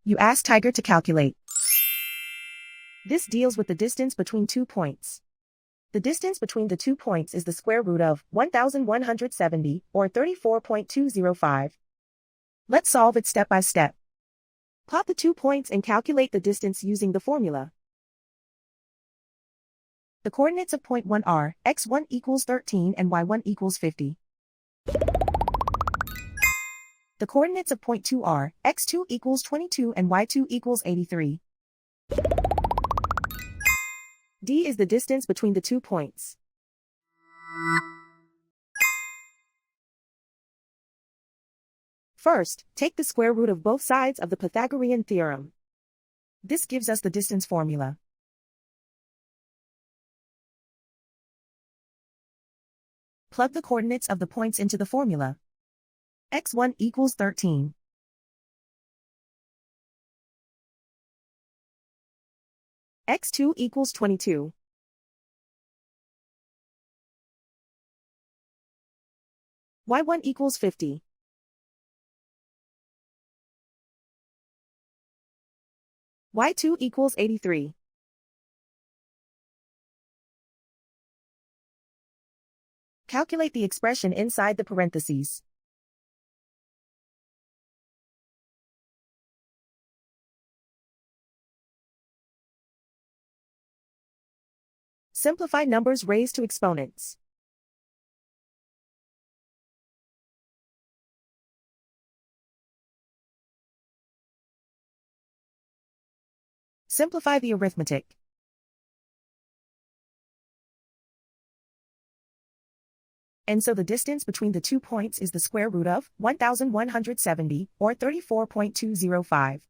You ask Tiger to calculate. This deals with the distance between 2 points. The distance between the 2 points is the square root of 1,170, or 34.205. Let's solve it step by step. Plot the 2 points and calculate the distance using the formula. The coordinates of point 1 are x1 equals 13 and y1 equals 50. The coordinates of point 2 are x2 equals 22 and y2 equals 83. D is the distance between the 2 points. First, take the square root of both sides of the Pythagorean theorem. This gives us the distance formula. Plug the coordinates of the points into the formula. x1 equals 13. x2 equals 22. y1 equals 50. y2 equals 83. Calculate the expression inside the parentheses. Simplify numbers raised to exponents. Simplify the arithmetic. And so the distance between the 2 points is the square root of 1,170, or 34.205.